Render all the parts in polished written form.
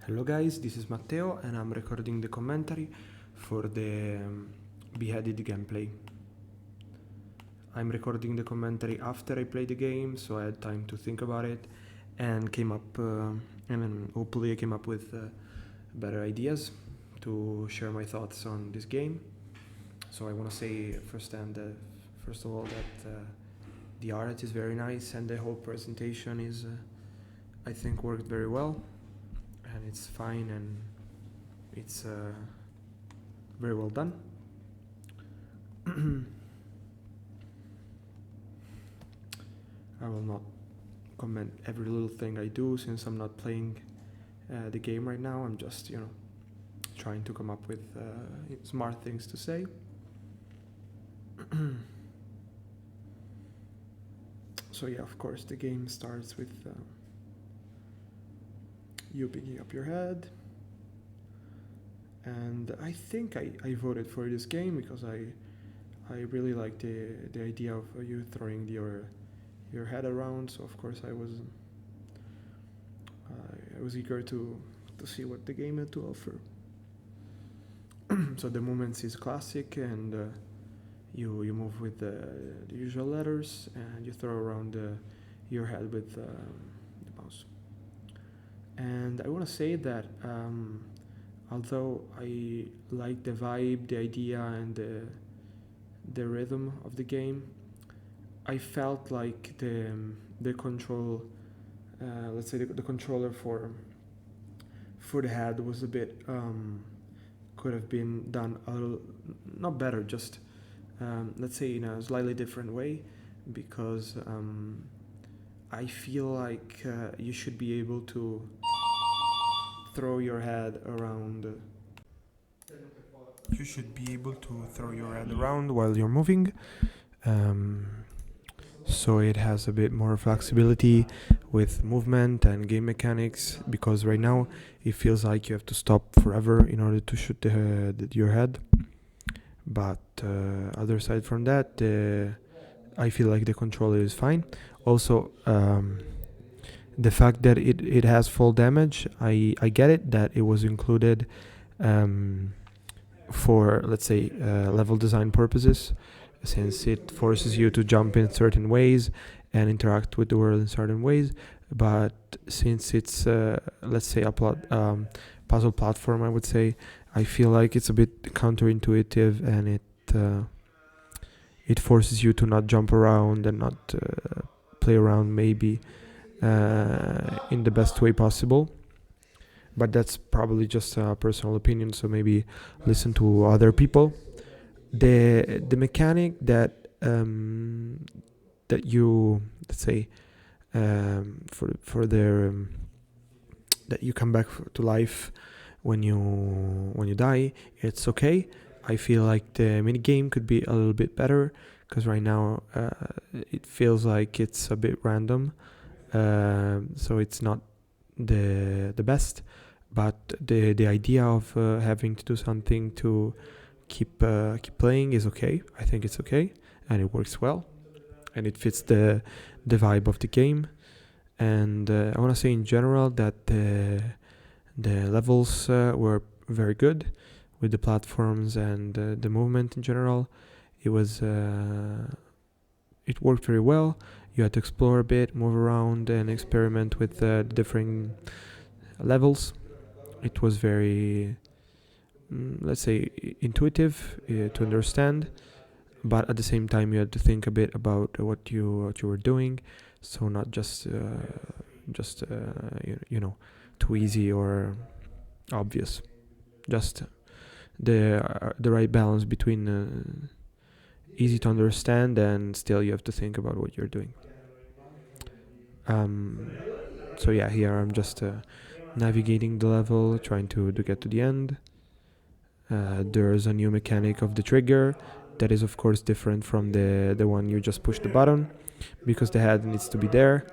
Hello guys, this is Matteo and I'm recording the commentary for the Beheaded gameplay. I'm recording the commentary after I played the game, so I had time to think about it and hopefully I came up with better ideas to share my thoughts on this game. So I want to say first of all that the art is very nice and the whole presentation is, I think, worked very well. And it's fine and it's very well done. I will not comment every little thing I do since I'm not playing the game right now. I'm just, trying to come up with smart things to say. So yeah, of course, the game starts with you picking up your head, and I think I voted for this game because I really like the idea of you throwing your head around. So of course I was eager to see what the game had to offer. So the movements is classic, and you move with the usual letters, and you throw around your head with the mouse. And I want to say that although I like the vibe, the idea, and the rhythm of the game, I felt like the control, let's say the controller for the head was a bit could have been done a little, not better, just let's say in a slightly different way, because I feel like you should be able to throw your head around. You should be able to throw your head around while you're moving. So it has a bit more flexibility with movement and game mechanics, because right now it feels like you have to stop forever in order to shoot your head. But other side from that, I feel like the controller is fine. Also, the fact that it has fall damage, I get it, that it was included for, let's say, level design purposes, since it forces you to jump in certain ways and interact with the world in certain ways. But since it's, let's say, a puzzle platform, I would say, I feel like it's a bit counterintuitive, and it forces you to not jump around and not play around maybe in the best way possible. But that's probably just a personal opinion, so maybe listen to other people. The mechanic that you, let's say, for their that you come back to life when you die, it's okay. I feel like the mini game could be a little bit better, because right now it feels like it's a bit random, so it's not the best. But the idea of having to do something to keep playing is okay. I think it's okay, and it works well, and it fits the vibe of the game. And I want to say in general that the levels were very good with the platforms and the movement in general. It worked very well. You had to explore a bit, move around, and experiment with the different levels. It was very, let's say, intuitive to understand, but at the same time you had to think a bit about what you were doing, so not just too easy or obvious. Just the right balance between easy to understand and still you have to think about what you're doing. So yeah, here I'm just navigating the level, trying to get to the end. There's a new mechanic of the trigger that is of course different from the one you just push the button, because the head needs to be there.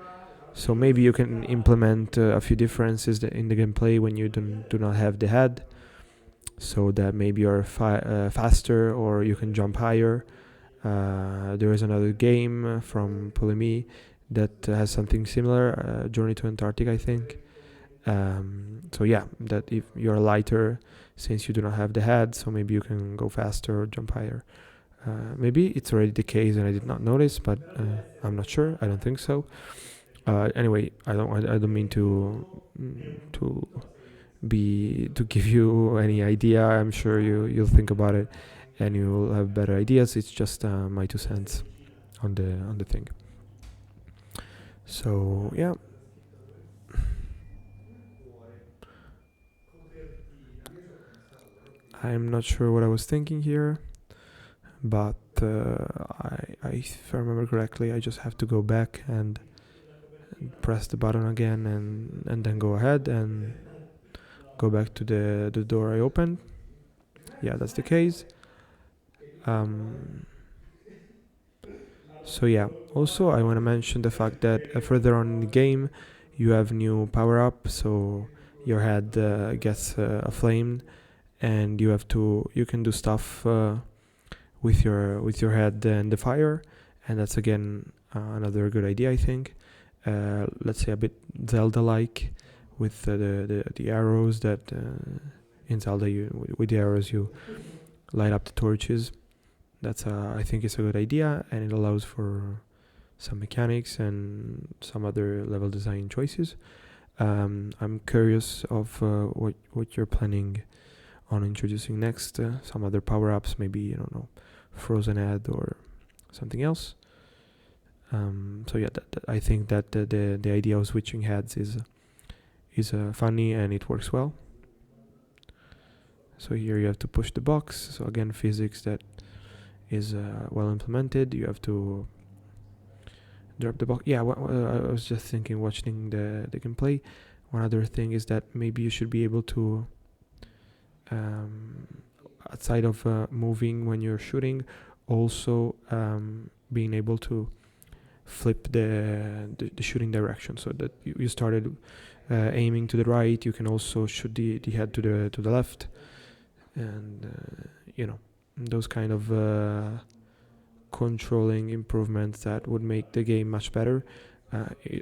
So maybe you can implement a few differences in the gameplay when you do not have the head, so that maybe you're faster or you can jump higher. There is another game from Polemy that has something similar, Journey to Antarctica, I think. So yeah, that if you're lighter, since you do not have the head, so maybe you can go faster or jump higher. Maybe it's already the case and I did not notice, but I'm not sure. I don't think so. Anyway, I don't mean to give you any idea. I'm sure you'll think about it and you'll have better ideas. It's just my 2 cents on the thing. So yeah, I'm not sure what I was thinking here, but if I remember correctly, I just have to go back and press the button again and then go ahead and go back to the door I opened. Yeah, that's the case. Um, so yeah, also I want to mention the fact that further on in the game, you have new power up. So your head gets aflamed, and you can do stuff with your head and the fire, and that's again another good idea, I think. Let's say a bit Zelda-like with the arrows that in Zelda with the arrows you light up the torches. That's I think it's a good idea, and it allows for some mechanics and some other level design choices. I'm curious of what you're planning on introducing next. Some other power ups, maybe I don't know, frozen head or something else. So yeah, I think that the idea of switching heads is funny and it works well. So here you have to push the box. So again, physics that is well implemented. You have to drop the box. Yeah, I was just thinking, watching the gameplay. One other thing is that maybe you should be able to, outside of moving when you're shooting, also being able to flip the shooting direction, so that you started aiming to the right, you can also shoot the head to the left, and those kind of controlling improvements that would make the game much better.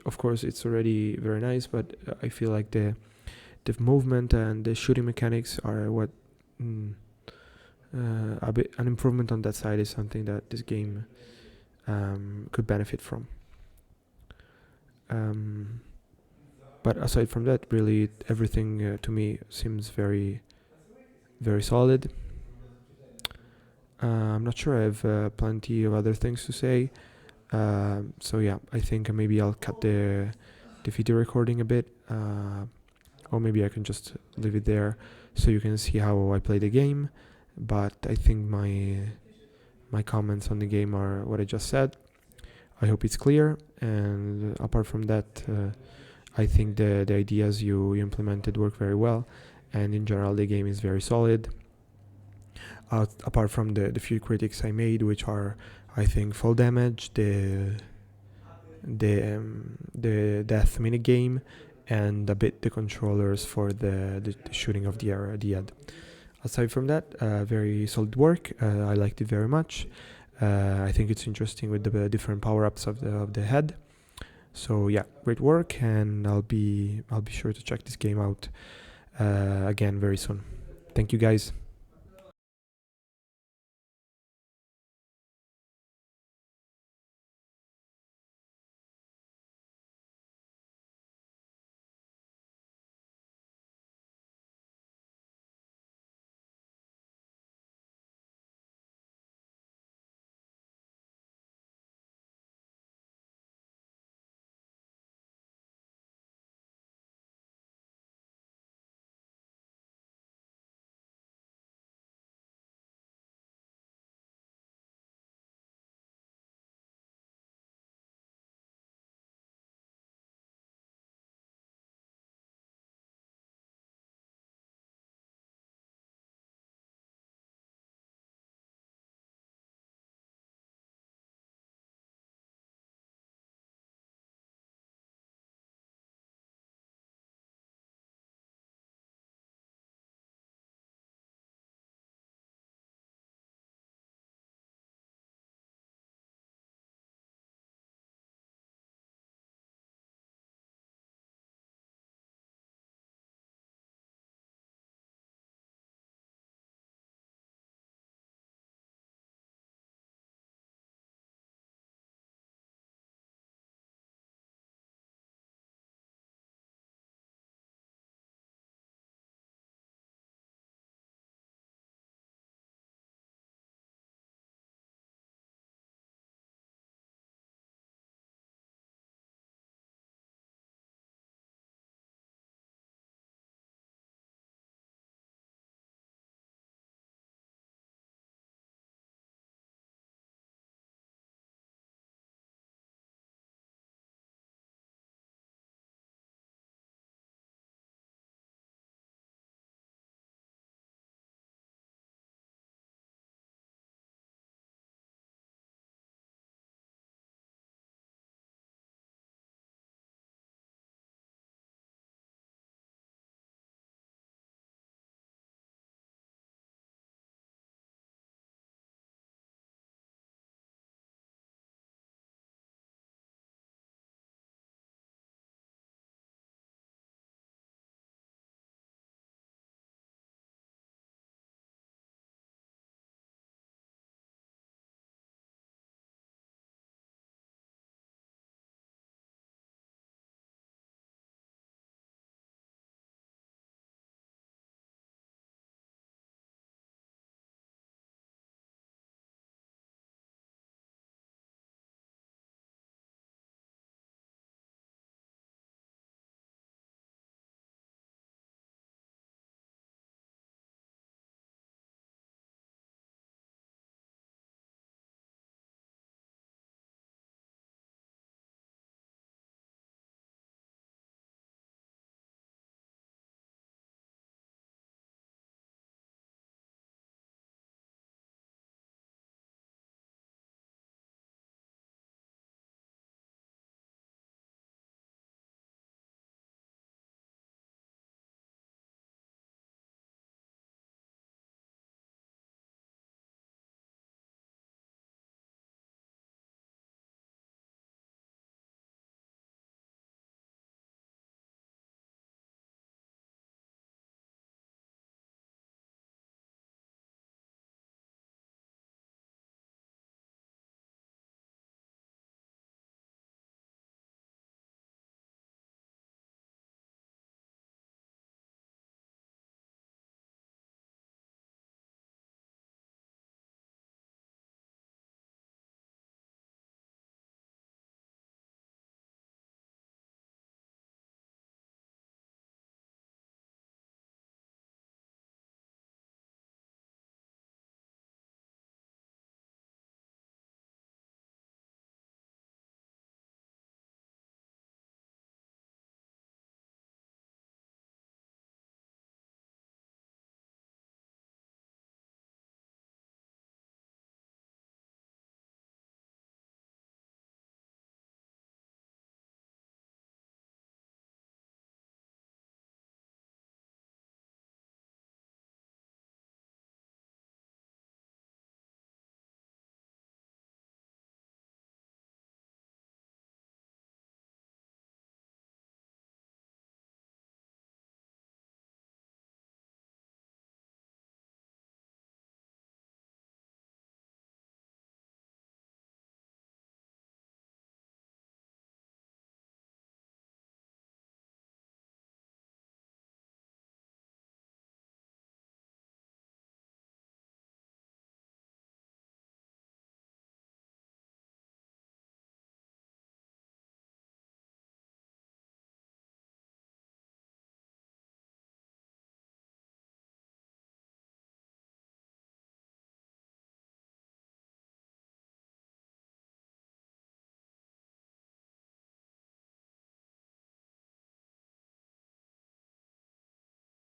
Of course, it's already very nice, but I feel like the movement and the shooting mechanics are what a bit an improvement on that side is something that this game could benefit from. But aside from that, really everything to me seems very, very solid. I'm not sure. I have plenty of other things to say. So yeah, I think maybe I'll cut the video recording a bit, or maybe I can just leave it there so you can see how I play the game. But I think my comments on the game are what I just said. I hope it's clear. And apart from that, I think the ideas you implemented work very well, and in general the game is very solid. Apart from the few critics I made, which are, I think, fall damage, the death minigame, and a bit the controllers for the shooting of the head. Aside from that, very solid work. I liked it very much. I think it's interesting with the different power-ups of the head. So yeah, great work, and I'll be sure to check this game out again very soon. Thank you, guys.